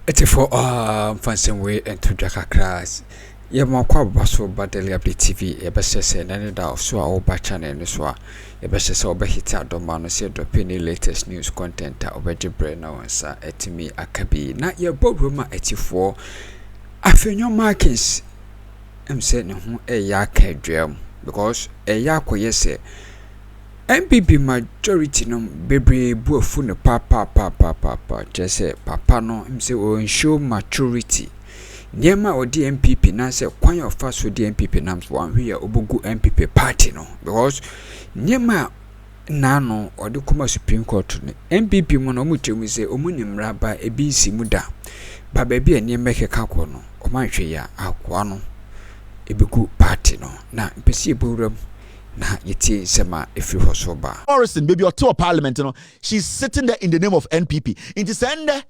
It's for fancy way and to Jakakras. Yamakwa Basso Badeli Likee TV, a best say, and any doubt so our back channel in the swa. A best say, hit out Domano said the penny latest news content over Jibre now and sir, at me Akabi. Not your boardroom at 84. Afenyo Markins. I'm saying a yak dream because a yak yes. NPP majority no bebre buafu ne papa just say papa no him say o show maturity niema o di NPP na say kwan of fast di NPP nam so wan hwe obogu NPP party no because niema na no o de kuma Supreme Court ne NPP mo no mutemu say omunimra ba ebi si muda ba ba bi niema keka ko no o man hwe ya akwa no ebegu party no na pesi eburam na yeti sema if you hosoba Morrison baby or to parliament she's sitting there in the name of NPP in the sender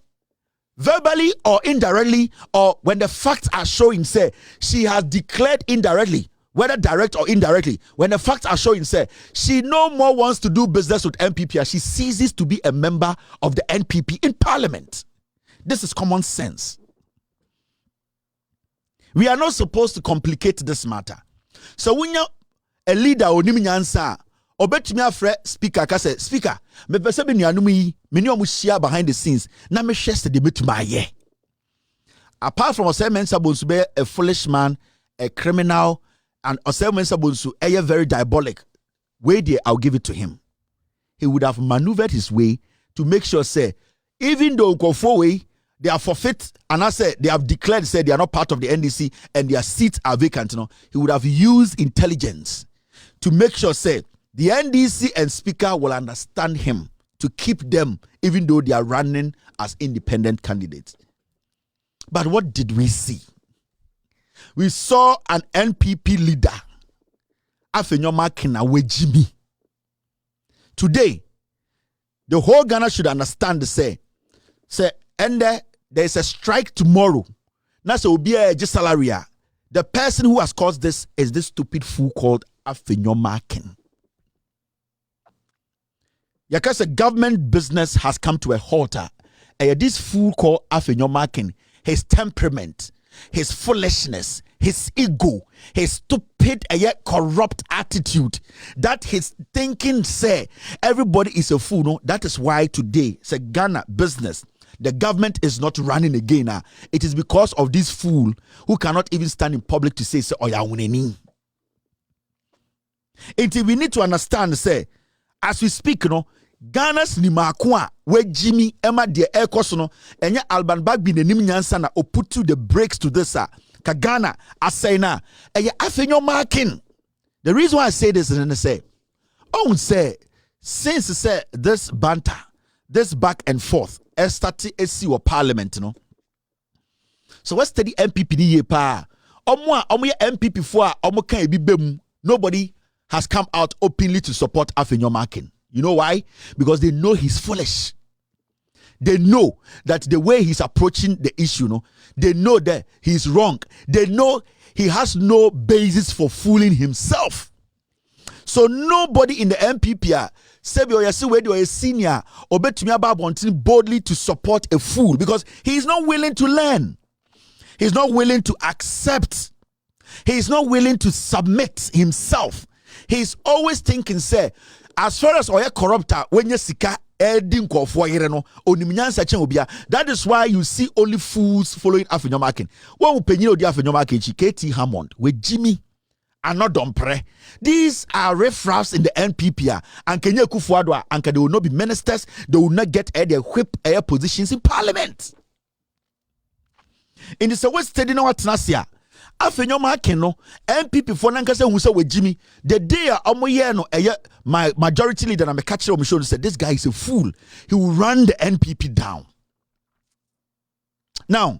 verbally or indirectly or when the facts are showing say she has declared indirectly whether direct or indirectly when the facts are showing say she no more wants to do business with NPP as she ceases to be a member of the NPP in parliament. This is common sense. We are not supposed to complicate this matter. So when you a leader onim nyansa obetumi afre speaker ka say speaker me pese be nuanum yi me ne omuhia behind the scenes na me hwese de betuma aye apart from Osei Sabonsu be a foolish man, a criminal, and Osei Sabonsu a very diabolic way there, I'll give it to him. He would have maneuvered his way to make sure say even though go forward they are forfeit and I said they have declared said they are not part of the NDC and their seats are vacant. He would have used intelligence to make sure say the NDC and speaker will understand him to keep them even though they are running as independent candidates. But what did we see? We saw an NPP leader Afenyo Markins with Jimmy. Today, the whole Ghana should understand say and there is a strike tomorrow. That's will be a salary. The person who has caused this is this stupid fool called Afenyo Markins. Because a government business has come to a halt. This fool called Afenyo Markins, his temperament, his foolishness, his ego, his stupid and yet corrupt attitude, that his thinking say everybody is a fool. No, that is why today it's a Ghana business. The government is not running again. It is because of this fool who cannot even stand in public to say, "Oh yeah, uneni." Until we need to understand, say, as we speak, Ghana's limakwa where Jimmy Emma de Ekosono and Alban Bagbin and Nyansa or put to the brakes to this. Ka Ghana asayna Afenyo Markins. The reason why I say this is to say, since say this banter, this back and forth, started AC or parliament, So what's the MPP ni pa? Omo MPP for omo kan ebi bem. Nobody has come out openly to support Afenyo Markins. You know why? Because they know he's foolish. They know that the way he's approaching the issue, they know that he's wrong. They know he has no basis for fooling himself. So nobody in the MPP say a senior or boldly to support a fool because he's not willing to learn. He's not willing to accept. He's not willing to submit himself. He's always thinking, say, as far as oya corrupter, when you sika that is why you see only fools following Afenyo Markins. When we penny odi Afenyo Markins, KT Hammond with Jimmy and not Dompre. These are riffraffs in the NPP and Kenya Kufuadwa and they will not be ministers. They will not get their whip air positions in parliament. In the West Study now at Nasia. Afenyo Markins NPP for nankase who say with Jimmy the day my majority leader and me catch him show said this guy is a fool. He will run the NPP down. Now,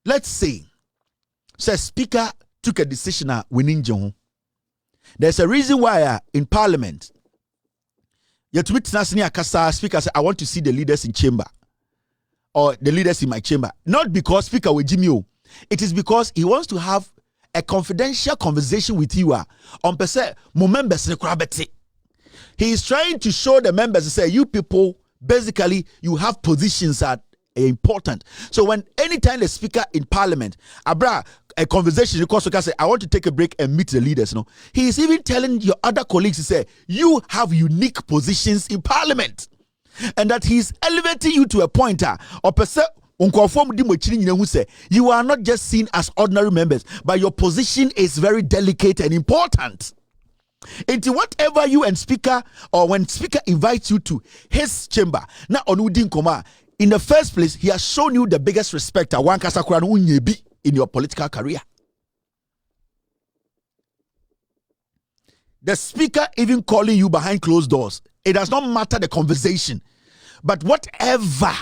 let's say speaker took a decision winning John. There's a reason why in parliament yet with Nasini Akasa speaker said I want to see the leaders in chamber or the leaders in my chamber. Not because speaker with Jimmy. It is because he wants to have a confidential conversation with you on per se members. He is trying to show the members say you people basically you have positions important. So when anytime the speaker in parliament, abra a conversation, you say, I want to take a break and meet the leaders. No, he is even telling your other colleagues to say, you have unique positions in parliament, and that he is elevating you to a point or you are not just seen as ordinary members, but your position is very delicate and important. Into whatever you and speaker, or when speaker invites you to his chamber, now on Udin Koma, in the first place, he has shown you the biggest respect in your political career. The speaker even calling you behind closed doors. It does not matter the conversation, but whatever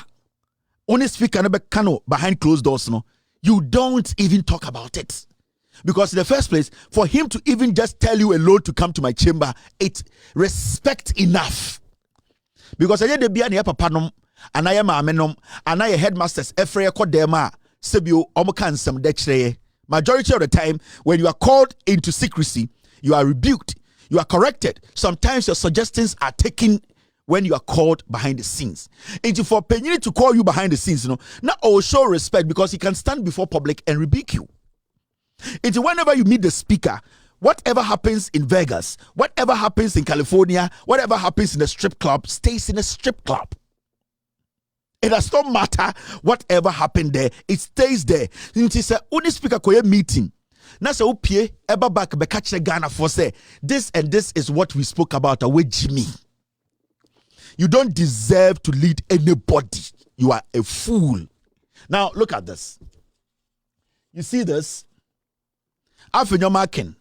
only speaker behind closed doors, no, you don't even talk about it. Because in the first place, for him to even just tell you alone to come to my chamber, it's respect enough. Because I had the biya papanom, and I am amenom, and I headmasters efrey kodema sebio omokansam dechre. Majority of the time, when you are called into secrecy, you are rebuked, you are corrected. Sometimes your suggestions are taken when you are called behind the scenes. It's for Pendream to call you behind the scenes, now I will show respect because he can stand before public and rebuke you. It's whenever you meet the speaker, whatever happens in Vegas, whatever happens in California, whatever happens in a strip club, stays in a strip club. It does not matter whatever happened there, it stays there. It's a only speaker koye meeting. Na se upie eba back bekachre Ghana for say this and this is what we spoke about away Jimmy. You don't deserve to lead anybody. You are a fool. Now look at this. You see this? Afenyo Markins.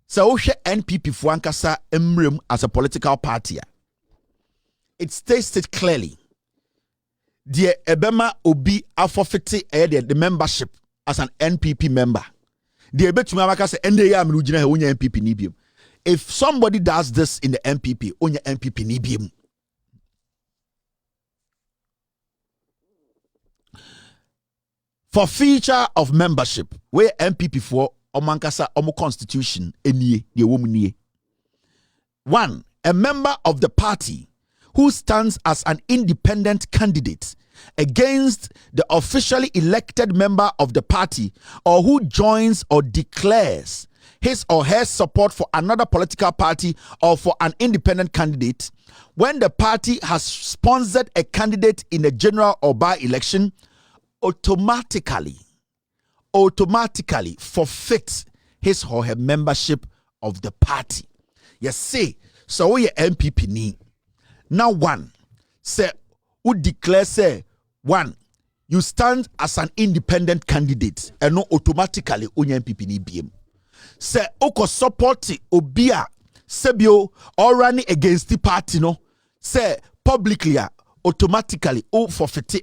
So NPP fuankasa emrem as a political party. It states it clearly. The ebema obi afofete the membership as an NPP member. The ebetuma maka say ende ya amru gina onya NPP ni biem. If somebody does this in the NPP, onya NPP ni biem. For feature of membership, where NPP for Omankasa Omo Constitution enie the woman. 1. A member of the party who stands as an independent candidate against the officially elected member of the party, or who joins or declares his or her support for another political party or for an independent candidate when the party has sponsored a candidate in a general or by-election, automatically forfeit his or her membership of the party. Yes, say so we MPP ni. Now 1 say who declare say 1 you stand as an independent candidate and no automatically onye MPP ni biem. Say oko support obia sebio or running against the party no say publicly automatically forfeit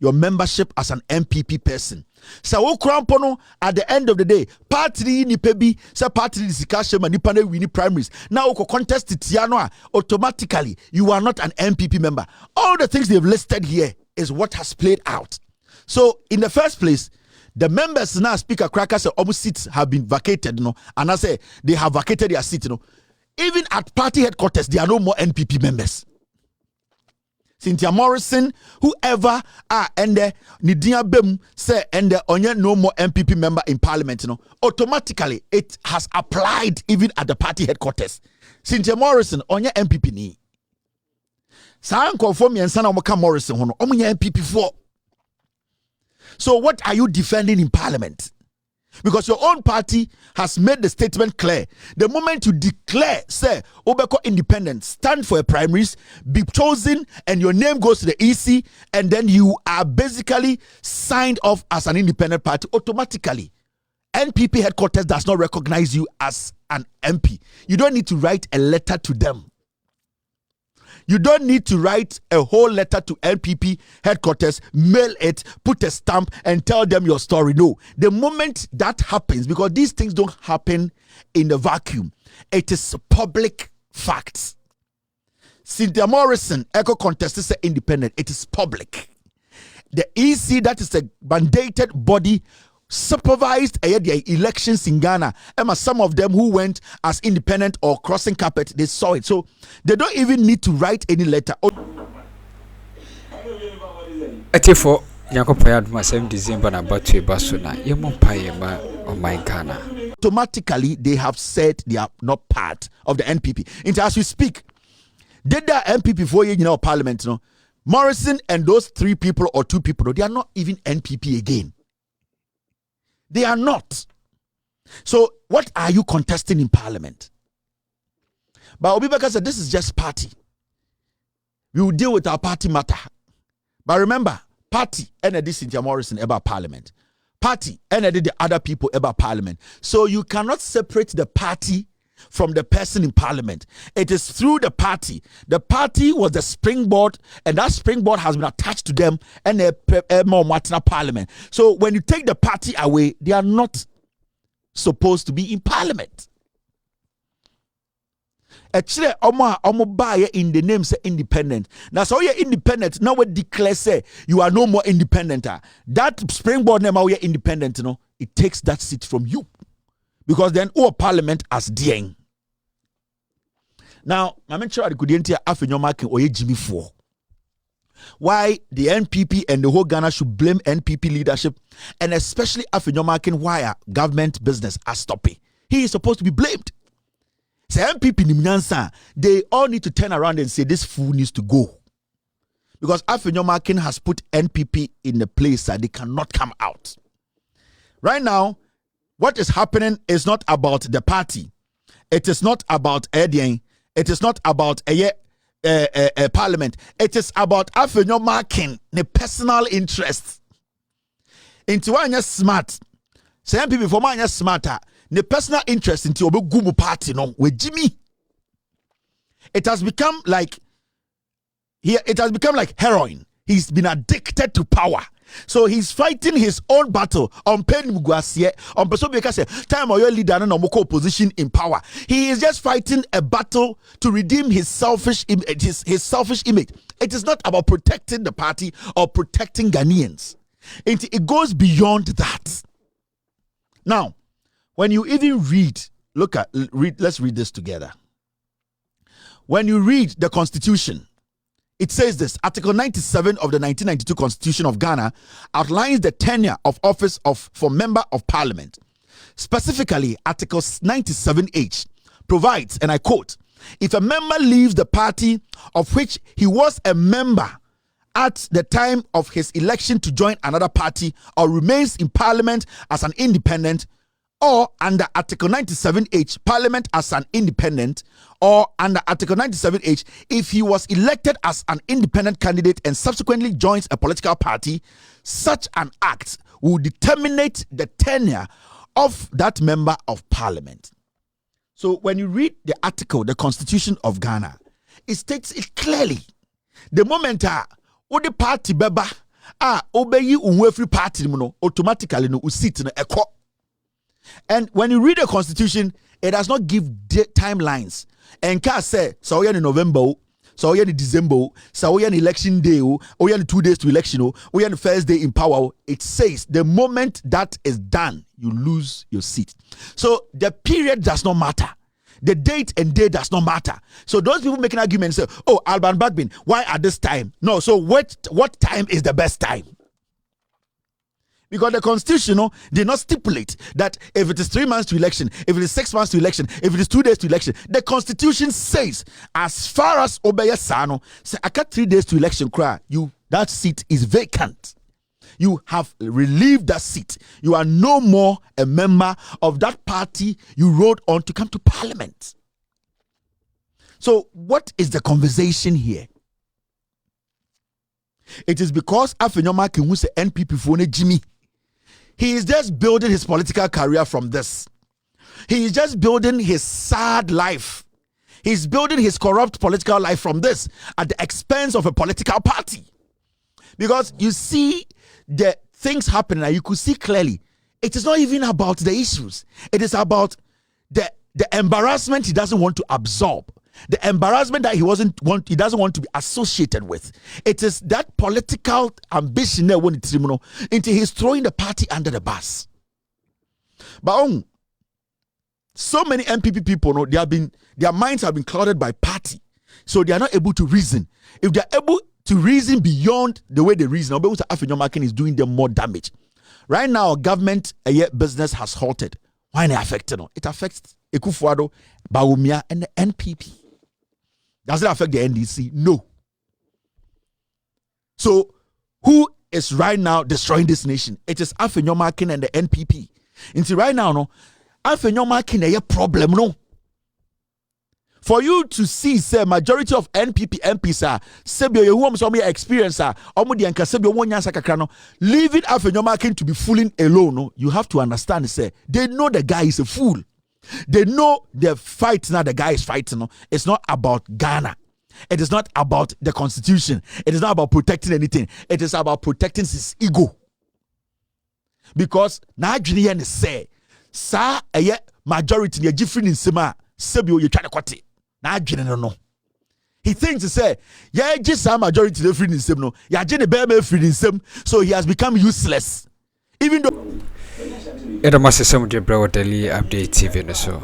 your membership as an MPP person. So no, at the end of the day, party ni pebi, say party discussion and nipa win primaries. Now contest it automatically you are not an MPP member. All the things they've listed here is what has played out. So in the first place, the members now Speaker Cracker say almost seats have been vacated, and I say they have vacated their seat, Even at party headquarters, there are no more NPP members. Cynthia Morrison, whoever and Nidia Bem say and onye no more MPP member in parliament, automatically it has applied even at the party headquarters. Cynthia Morrison onye MPP ni. Sa conform yensa na omoka Morrison hono omonye MPP for. So what are you defending in parliament? Because your own party has made the statement clear. The moment you declare, say, Obeko independent, stand for a primaries, be chosen, and your name goes to the EC, and then you are basically signed off as an independent party, automatically. NPP headquarters does not recognize you as an MP. You don't need to write a letter to them. You don't need to write a whole letter to NPP headquarters, mail it, put a stamp, and tell them your story. No. The moment that happens, because these things don't happen in the vacuum, it is public facts. Cynthia Morrison, Echo Contested, say independent. It is public. The EC, that is a mandated body, supervised the elections in Ghana. And some of them who went as independent or crossing carpet, they saw it. So they don't even need to write any letter. Etifo Yakopayad Masem December na Batu Basuna, Yemopayema or my Ghana. Automatically, they have said they are not part of the NPP. And as we speak, did the NPP for parliament, Morrison and those 3 people or 2 people, they are not even NPP again. They are not. So, what are you contesting in parliament? But Obibaka said, this is just party. We will deal with our party matter. But remember, party and this Cynthia Morrison about parliament. Party and the other people about parliament. So you cannot separate the party from the person in parliament. It is through the party. The party was the springboard, and that springboard has been attached to them and a more Martina parliament. So when you take the party away, they are not supposed to be in parliament. Actually, omo buy in the name say independent. Now, so you're independent. Now we declare say you are no more independent. That springboard name you're independent. It takes that seat from you, because then all parliament as DN. Now, I'm sure I could enter Afenyo Markins or Jimmy for why the NPP and the whole Ghana should blame NPP leadership, and especially Afenyo Markins why government business are stopping. He is supposed to be blamed. Say NPP Nimnyansa, they all need to turn around and say this fool needs to go, because Afenyo Markins has put NPP in a place that they cannot come out. Right now, what is happening is not about the party. It is not about Edian. It is not about a parliament. It is about Afenyo Markins, the personal interest. Into one smart. Say NPP for my smarter. The personal interest into Obegumu party with Jimmy. It has become like heroin. He's been addicted to power. So he's fighting his own battle on Pendream, on Pesobeka time or your leader and opposition in power. He is just fighting a battle to redeem his selfish image, his selfish image. It is not about protecting the party or protecting Ghanaians. It goes beyond that. Now, when you even read, let's read this together. When you read the Constitution, it says this: Article 97 of the 1992 Constitution of Ghana outlines the tenure of office for member of parliament. Specifically, Article 97H provides, and I quote, if a member leaves the party of which he was a member at the time of his election to join another party, or remains in parliament as an independent, or under Article 97H, Parliament as an independent, or under Article 97H, if he was elected as an independent candidate and subsequently joins a political party, such an act will determine the tenure of that member of Parliament. So when you read the article, the Constitution of Ghana, it states it clearly. The moment the party beba obey every party automatically no seat no echo. And when you read the Constitution, it does not give timelines. And can say, so you're in November, so you're in December, so you're in election day, or you're in 2 days to election, or you're in the first day in power. It says the moment that is done, you lose your seat. So the period does not matter. The date and day does not matter. So those people making arguments say, oh, Alban Bagbin, why at this time? No, so what time is the best time? Because the Constitution did not stipulate that if it is 3 months to election, if it is 6 months to election, if it is 2 days to election, the Constitution says, as far as Obeye Sano, say I got 3 days to election, that seat is vacant. You have relieved that seat. You are no more a member of that party you rode on to come to parliament. So what is the conversation here? It is because Afenyo Markins who say NPP for Jimmy. He is just building his political career from this. He is just building his sad life. He's building his corrupt political life from this at the expense of a political party. Because you see the things happening and you could see clearly, it is not even about the issues. It is about the embarrassment he doesn't want to absorb. The embarrassment that he doesn't want to be associated with. It is that political ambition there when it's into he's throwing the party under the bus. But so many NPP people their minds have been clouded by party, so they are not able to reason. If they are able to reason beyond the way they reason. Afenyo Markins is doing them more damage. Right now, government business has halted. Why not affected? It affects Ekufuado, Bawumia, and the NPP. Does it affect the NDC? No. So, who is right now destroying this nation? It is Afenyo Markins and the NPP. Until right now, no, Afenyo Markins a problem, no. For you to see, say, majority of NPP MPs are sebio you want some experience are omudi anka sebio one nyansa kakra no, leaving Afenyo Markins to be fooling alone. No, you have to understand. Say they know the guy is a fool. They know the fight now. The guy is fighting. No, it's not about Ghana. It is not about the constitution. It is not about protecting anything. It is about protecting his ego. Because na adwene ne say sa majority ne gifri ni nsema sebio you try to cut it. No. He thinks to say, yeah, just some majority the free in him, no, yeah, Jenny Bear free in him, so he has become useless. Even though it must be some Daily Update TV, so.